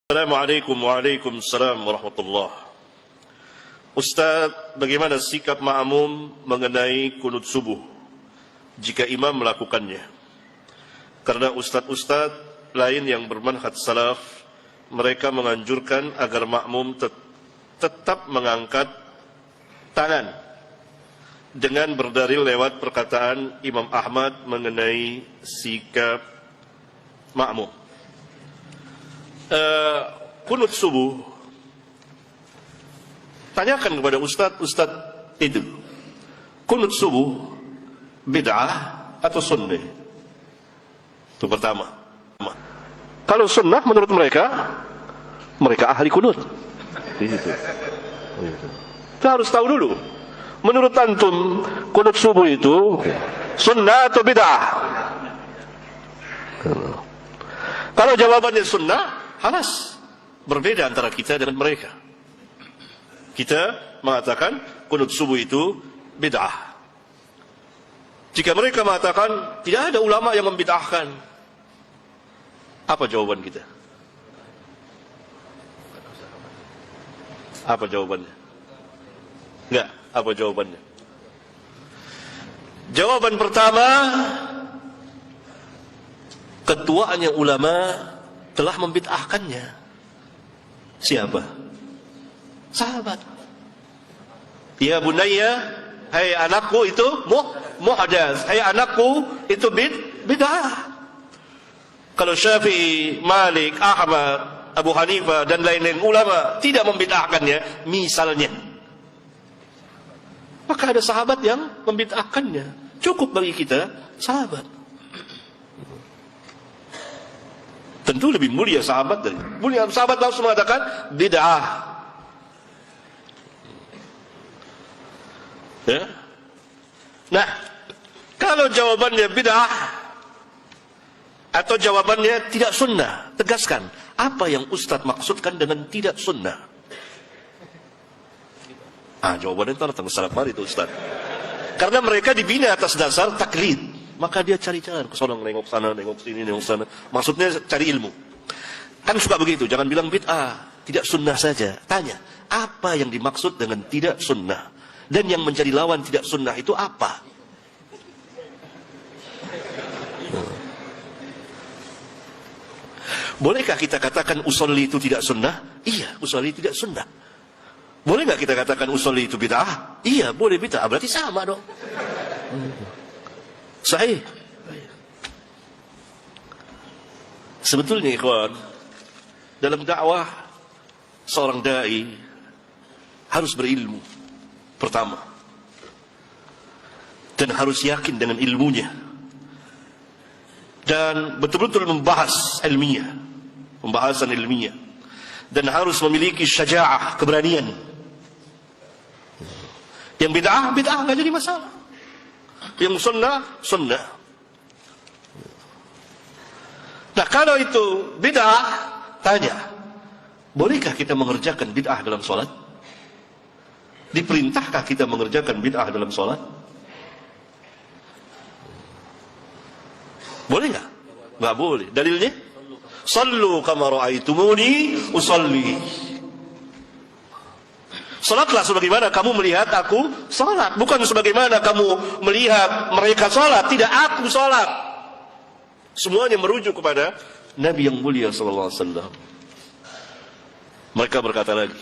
Assalamualaikum waalaikumsalam warahmatullah. Ustaz, bagaimana sikap makmum mengenai kunut subuh jika imam melakukannya? Karena ustaz-ustaz lain yang bermanhaj salaf, mereka menganjurkan agar makmum tetap mengangkat tangan dengan berdalil lewat perkataan Imam Ahmad mengenai sikap makmum. Kunut subuh, tanyakan kepada ustaz itu, kunut subuh bid'ah atau sunnah? Itu pertama. Kalau sunnah menurut mereka ahli kunut. Kita harus tahu dulu, menurut antum kunut subuh itu sunnah atau bid'ah? Kalau jawabannya sunnah, halas, berbeda antara kita dengan mereka. Kita mengatakan kunut subuh itu bid'ah. Jika mereka mengatakan tidak ada ulama yang membid'ahkan, apa jawaban kita? Apa jawabannya? Enggak, apa jawabannya? Jawaban pertama, ketuanya ulama telah membid'ahkannya. Siapa? Sahabat. Ya bunayya, hai anakku, itu muhdatsah. Hai anakku, itu bid'ah. Kalau Syafi'i, Malik, Ahmad, Abu Hanifah dan lain-lain ulama tidak membid'ahkannya, misalnya, maka ada sahabat yang membid'ahkannya. Cukup bagi kita sahabat. Tentu lebih mulia sahabat dari mulia sahabat, langsung mengatakan bid'ah. Ya. Nah, kalau jawabannya bid'ah atau jawabannya tidak sunnah, tegaskan apa yang Ustaz maksudkan dengan tidak sunnah. Jawabannya itu datang salaf mari itu Ustaz. Karena mereka dibina atas dasar taklid. Maka dia cari jalan ke sana, nengok sana, nengok sini, nengok sana. Maksudnya cari ilmu. Kan suka begitu, jangan bilang bid'ah, tidak sunnah saja. Tanya, apa yang dimaksud dengan tidak sunnah? Dan yang menjadi lawan tidak sunnah itu apa? Bolehkah kita katakan usolli itu tidak sunnah? Iya, usolli tidak sunnah. Boleh nggak kita katakan usolli itu bid'ah? Iya, boleh bid'ah. Berarti sama dong. Sahih. Sebetulnya ikhwan, dalam dakwah seorang dai harus berilmu pertama, dan harus yakin dengan ilmunya, dan betul-betul membahas ilmiah, pembahasan ilmiah, dan harus memiliki syaja'ah, keberanian. Yang bid'ah nggak jadi masalah. Yang sunnah. Nah, kalau itu bid'ah, tanya, bolehkah kita mengerjakan bid'ah dalam sholat? Diperintahkah kita mengerjakan bid'ah dalam sholat? Boleh nggak? Nggak boleh. Dalilnya? Sallu kama ra'aitumuni usalli. Salatlah sebagaimana kamu melihat aku salat, bukan sebagaimana kamu melihat mereka salat. Tidak, aku salat. Semuanya merujuk kepada Nabi yang mulia sallallahu alaihi wasallam. Mereka berkata lagi,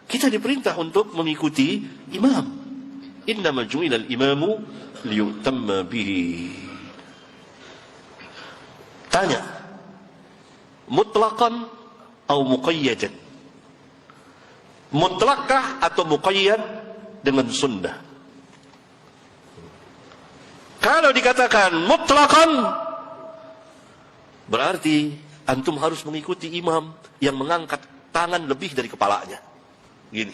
kita diperintah untuk mengikuti imam. Innama ju'ilal imamu liyutamma bihi. Tanya, mutlaqan atau muqayyadan? Mutlakkah atau muqayyad dengan sunnah? Kalau dikatakan mutlakan, berarti antum harus mengikuti imam yang mengangkat tangan lebih dari kepalanya. Gini.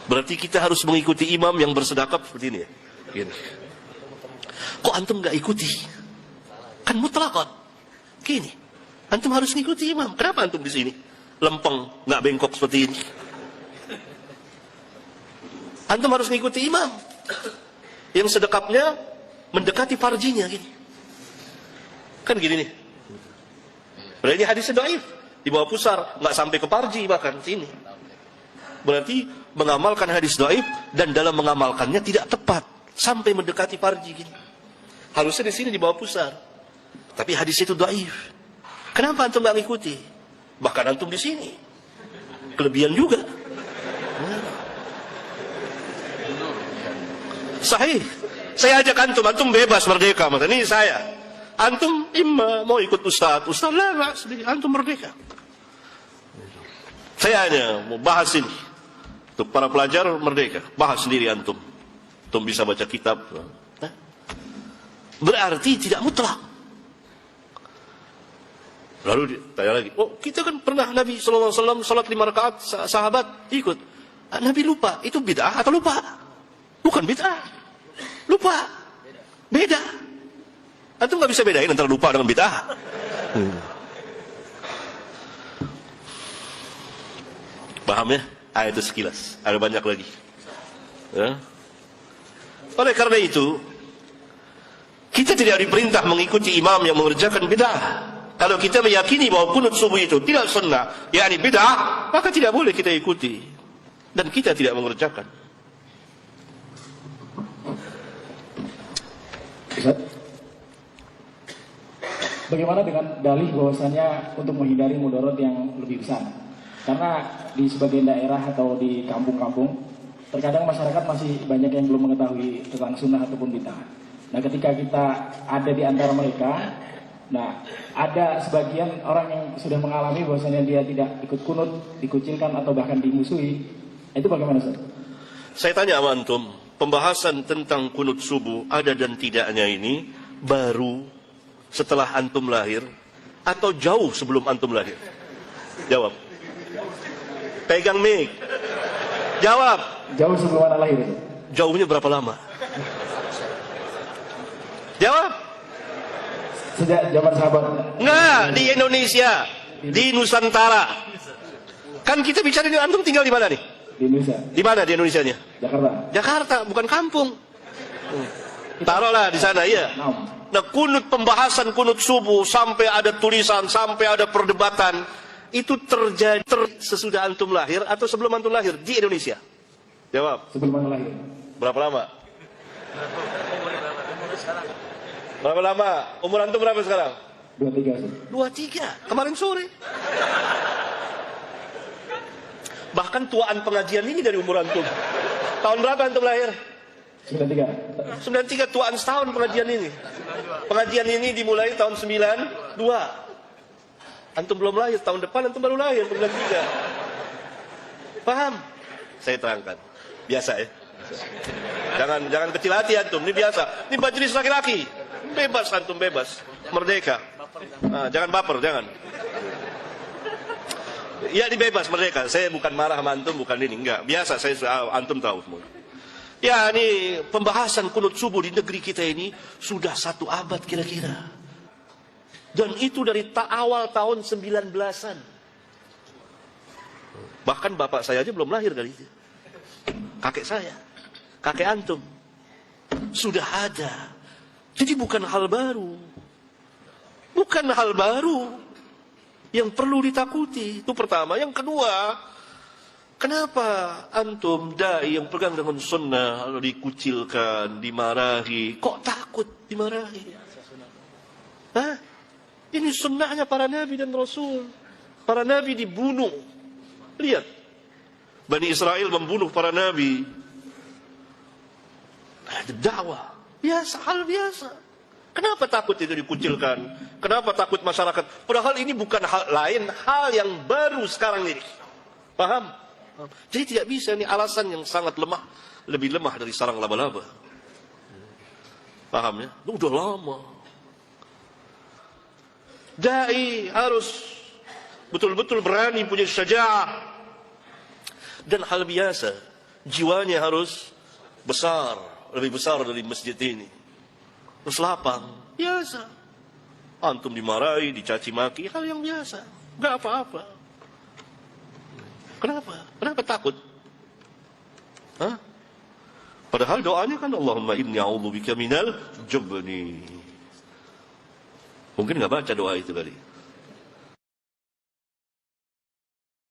Berarti kita harus mengikuti imam yang bersedekap seperti ini ya. Gini. Kok antum gak ikuti? Kan mutlakan. Gini. Antum harus mengikuti imam. Kenapa antum di sini lempeng, nggak bengkok seperti ini? Antum harus mengikuti imam yang sedekapnya mendekati farjinya gini. Kan gini nih. Berarti ini hadisnya dhaif, di bawah pusar, nggak sampai ke parji bahkan sini. Berarti mengamalkan hadis dhaif dan dalam mengamalkannya tidak tepat sampai mendekati parji gini. Harusnya di sini di bawah pusar. Tapi hadis itu dhaif. Kenapa antum nggak ngikuti? Bahkan antum di sini. Kelebihan juga. Sahih. Saya ajak antum bebas merdeka. Ini saya. Antum imma mau ikut ustaz lah, antum merdeka. Saya hanya mau bahas ini. Untuk para pelajar merdeka, bahas sendiri antum. Antum bisa baca kitab. Berarti tidak mutlak. Lalu tanya lagi, oh kita kan pernah Nabi SAW salat 5 rakaat, sahabat ikut. Nabi lupa, itu bid'ah atau lupa? Bukan bid'ah, lupa, beda. Antum nggak bisa bedain antara lupa dengan bid'ah. Paham ya? Itu sekilas. Ada banyak lagi. Ya. Oleh karena itu, kita tidak diperintah mengikuti imam yang mengerjakan bid'ah. Kalau kita meyakini bahwa kunut subuh itu tidak sunnah, yakni bid'ah, maka tidak boleh kita ikuti. Dan kita tidak mengerjakan. Bagaimana dengan dalih bahwasannya untuk menghindari mudarat yang lebih besar? Karena di sebagian daerah atau di kampung-kampung, terkadang masyarakat masih banyak yang belum mengetahui tentang sunnah ataupun bid'ah. Nah, ketika kita ada di antara mereka, nah ada sebagian orang yang sudah mengalami bahwasannya dia tidak ikut kunut, dikucilkan atau bahkan dimusuhi. Itu bagaimana, Ustaz? Saya tanya sama antum, pembahasan tentang kunut subuh ada dan tidaknya ini baru setelah antum lahir atau jauh sebelum antum lahir? Jawab. Pegang mic. Jawab. Jauh sebelum anak lahir. Jauhnya berapa lama? Jawab. Sejak zaman sahabat. Enggak, di Indonesia, di Nusantara. Kan kita bicara di antum tinggal di mana nih? Di Indonesia. Di mana di Indonesianya? Jakarta. Jakarta, bukan kampung. Taruhlah di sana, iya. Nah, kunut pembahasan kunut subuh sampai ada tulisan, sampai ada perdebatan, itu terjadi sesudah antum lahir atau sebelum antum lahir di Indonesia? Jawab. Sebelum anak lahir. Berapa lama? Berapa lama? Umur antum berapa sekarang? 23. 23. Kemarin sore. Bahkan tuaan pengajian ini dari umur antum. Tahun berapa antum lahir? 93. 93, tuaan setahun pengajian ini. Pengajian ini dimulai tahun 92. Antum belum lahir, tahun depan antum baru lahir, 93. Paham? Saya terangkan. Biasa ya. Jangan kecil hati antum, ini biasa. Ini majelis laki-laki. Bebas antum, bebas. Merdeka. Nah, jangan baper, jangan. Ya, ini bebas, merdeka. Saya bukan marah sama antum, bukan ini. Enggak, biasa, antum tahu semua. Ya, ini pembahasan kunut subuh di negeri kita ini sudah 1 abad kira-kira. Dan itu dari awal tahun 19-an. Bahkan bapak saya aja belum lahir dari itu. Kakek saya, kakek antum. Sudah ada. Jadi bukan hal baru. Bukan hal baru yang perlu ditakuti. Itu pertama. Yang kedua, kenapa antum dai yang pegang dengan sunnah lalu dikucilkan, dimarahi? Kok takut dimarahi? Hah? Ini sunnahnya para nabi dan rasul. Para nabi dibunuh. Lihat, Bani Israel membunuh para nabi. Dakwah biasa, hal biasa. Kenapa takut itu dikucilkan? Kenapa takut masyarakat? Padahal ini bukan hal lain, hal yang baru sekarang ini. Paham? Jadi tidak bisa, ini alasan yang sangat lemah, lebih lemah dari sarang laba-laba. Paham ya? Udah lama. Dai harus betul-betul berani, punya syaja'ah. Dan hal biasa, jiwanya harus besar, lebih besar dari masjid ini. Terus lapang, biasa. Antum dimarahi, dicaci maki, hal yang biasa. Enggak apa-apa. Kenapa? Kenapa takut? Hah? Padahal doanya kan Allahumma inni a'udzubika minal jubni. Mungkin enggak baca doa itu kali.